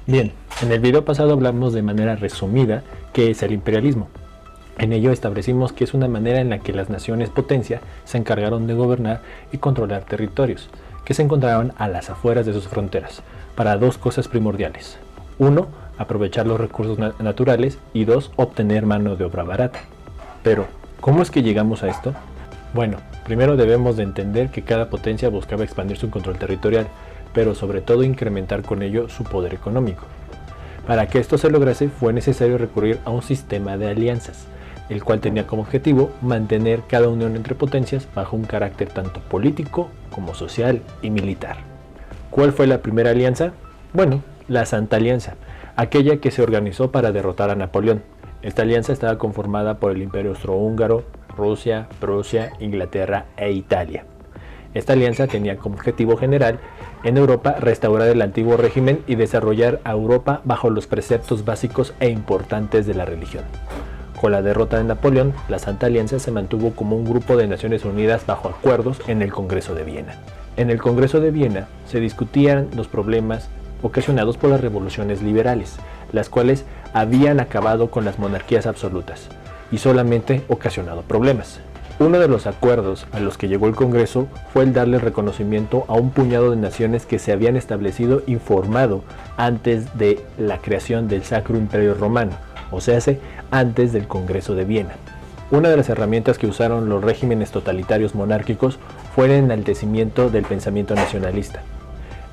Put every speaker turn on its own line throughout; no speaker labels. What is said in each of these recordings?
Bien, en el video pasado hablamos de manera resumida qué es el imperialismo. En ello establecimos que es una manera en la que las naciones potencia se encargaron de gobernar y controlar territorios que se encontraban a las afueras de sus fronteras, para dos cosas primordiales. 1. Aprovechar los recursos naturales y 2. Obtener mano de obra barata. Pero, ¿cómo es que llegamos a esto? Bueno, primero debemos de entender que cada potencia buscaba expandir su control territorial, pero sobre todo incrementar con ello su poder económico. Para que esto se lograse fue necesario recurrir a un sistema de alianzas, el cual tenía como objetivo mantener cada unión entre potencias bajo un carácter tanto político como social y militar. ¿Cuál fue la primera alianza? Bueno, la Santa Alianza, aquella que se organizó para derrotar a Napoleón. Esta alianza estaba conformada por el Imperio Austrohúngaro, Rusia, Prusia, Inglaterra e Italia. Esta alianza tenía como objetivo general en Europa restaurar el antiguo régimen y desarrollar a Europa bajo los preceptos básicos e importantes de la religión. Con la derrota de Napoleón, la Santa Alianza se mantuvo como un grupo de Naciones Unidas bajo acuerdos en el Congreso de Viena. En el Congreso de Viena se discutían los problemas ocasionados por las revoluciones liberales, las cuales habían acabado con las monarquías absolutas y solamente ocasionado problemas. Uno de los acuerdos a los que llegó el Congreso fue el darle reconocimiento a un puñado de naciones que se habían establecido y formado antes de la creación del Sacro Imperio Romano, o sea, antes del Congreso de Viena. Una de las herramientas que usaron los regímenes totalitarios monárquicos fue el enaltecimiento del pensamiento nacionalista.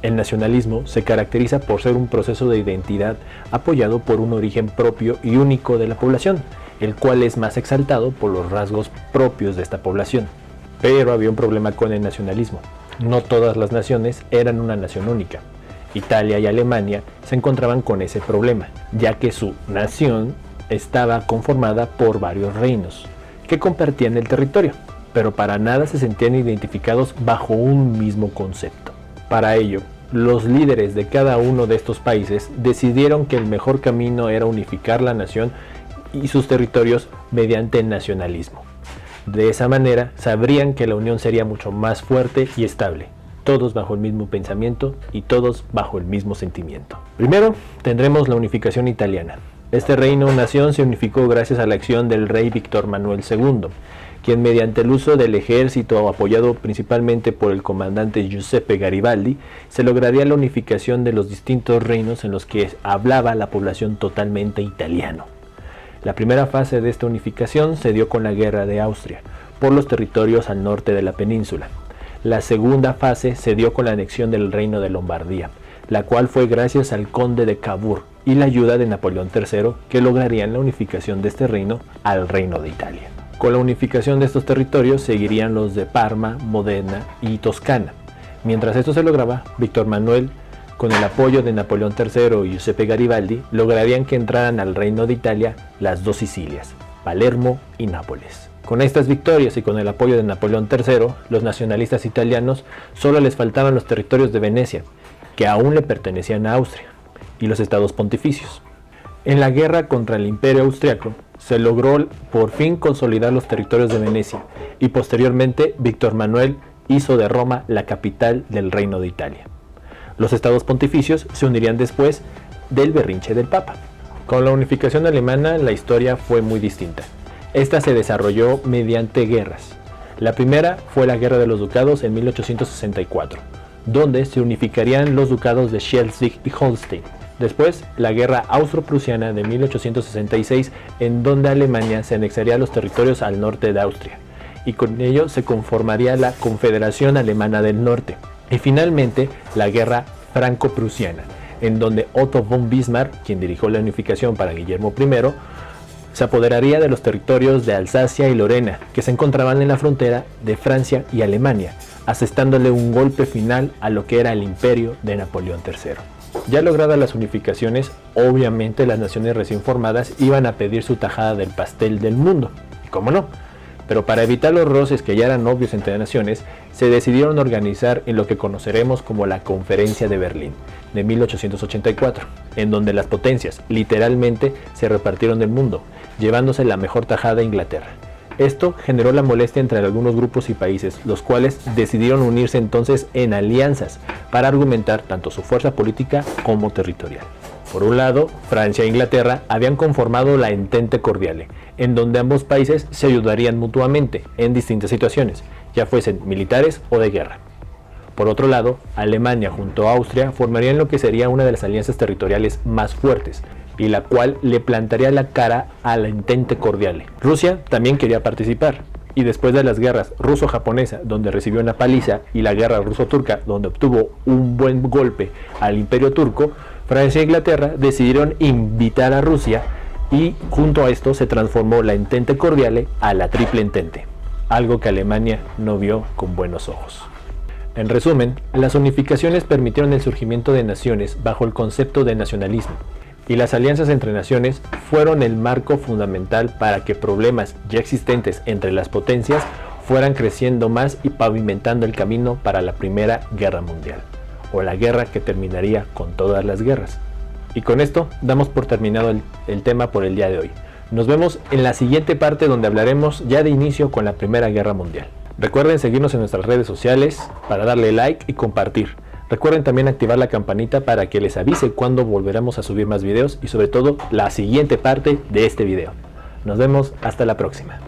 El nacionalismo se caracteriza por ser un proceso de identidad apoyado por un origen propio y único de la población, el cual es más exaltado por los rasgos propios de esta población. Pero había un problema con el nacionalismo. No todas las naciones eran una nación única. Italia y Alemania se encontraban con ese problema, ya que su nación estaba conformada por varios reinos que compartían el territorio, pero para nada se sentían identificados bajo un mismo concepto. Para ello, los líderes de cada uno de estos países decidieron que el mejor camino era unificar la nación y sus territorios mediante el nacionalismo. De esa manera sabrían que la unión sería mucho más fuerte y estable, todos bajo el mismo pensamiento y todos bajo el mismo sentimiento. Primero tendremos la unificación italiana. Este reino o nación se unificó gracias a la acción del rey Víctor Manuel II, quien mediante el uso del ejército apoyado principalmente por el comandante Giuseppe Garibaldi, se lograría la unificación de los distintos reinos en los que hablaba la población totalmente italiano. La primera fase de esta unificación se dio con la Guerra de Austria, por los territorios al norte de la península. La segunda fase se dio con la anexión del reino de Lombardía, la cual fue gracias al conde de Cavour y la ayuda de Napoleón III, que lograrían la unificación de este reino al reino de Italia. Con la unificación de estos territorios seguirían los de Parma, Modena y Toscana. Mientras esto se lograba, Víctor Manuel, con el apoyo de Napoleón III y Giuseppe Garibaldi, lograrían que entraran al reino de Italia las dos Sicilias, Palermo y Nápoles. Con estas victorias y con el apoyo de Napoleón III, los nacionalistas italianos solo les faltaban los territorios de Venecia, que aún le pertenecían a Austria, y los estados pontificios. En la guerra contra el Imperio Austriaco, se logró por fin consolidar los territorios de Venecia, y posteriormente Víctor Manuel hizo de Roma la capital del Reino de Italia. Los estados pontificios se unirían después del berrinche del Papa. Con la unificación alemana la historia fue muy distinta. Esta se desarrolló mediante guerras. La primera fue la Guerra de los Ducados en 1864, donde se unificarían los ducados de Schleswig y Holstein. Después, la Guerra Austro-Prusiana de 1866, en donde Alemania se anexaría los territorios al norte de Austria, y con ello se conformaría la Confederación Alemana del Norte. Y finalmente, la Guerra Franco-Prusiana, en donde Otto von Bismarck, quien dirigió la unificación para Guillermo I, se apoderaría de los territorios de Alsacia y Lorena, que se encontraban en la frontera de Francia y Alemania, asestándole un golpe final a lo que era el imperio de Napoleón III. Ya logradas las unificaciones, obviamente las naciones recién formadas iban a pedir su tajada del pastel del mundo, y cómo no, pero para evitar los roces que ya eran obvios entre naciones, se decidieron organizar en lo que conoceremos como la Conferencia de Berlín, de 1884, en donde las potencias literalmente se repartieron del mundo, llevándose la mejor tajada a Inglaterra. Esto generó la molestia entre algunos grupos y países, los cuales decidieron unirse entonces en alianzas para argumentar tanto su fuerza política como territorial. Por un lado, Francia e Inglaterra habían conformado la Entente Cordiale, en donde ambos países se ayudarían mutuamente en distintas situaciones, ya fuesen militares o de guerra. Por otro lado, Alemania junto a Austria formarían lo que sería una de las alianzas territoriales más fuertes, y la cual le plantaría la cara a la Entente Cordiale. Rusia también quería participar, y después de las guerras ruso-japonesa, donde recibió una paliza, y la guerra ruso-turca, donde obtuvo un buen golpe al Imperio Turco, Francia e Inglaterra decidieron invitar a Rusia, y junto a esto se transformó la Entente Cordiale a la Triple Entente, algo que Alemania no vio con buenos ojos. En resumen, las unificaciones permitieron el surgimiento de naciones bajo el concepto de nacionalismo, y las alianzas entre naciones fueron el marco fundamental para que problemas ya existentes entre las potencias fueran creciendo más y pavimentando el camino para la Primera Guerra Mundial, o la guerra que terminaría con todas las guerras. Y con esto damos por terminado el tema por el día de hoy. Nos vemos en la siguiente parte, donde hablaremos ya de inicio con la Primera Guerra Mundial. Recuerden seguirnos en nuestras redes sociales para darle like y compartir. Recuerden también activar la campanita para que les avise cuando volveremos a subir más videos, y sobre todo la siguiente parte de este video. Nos vemos hasta la próxima.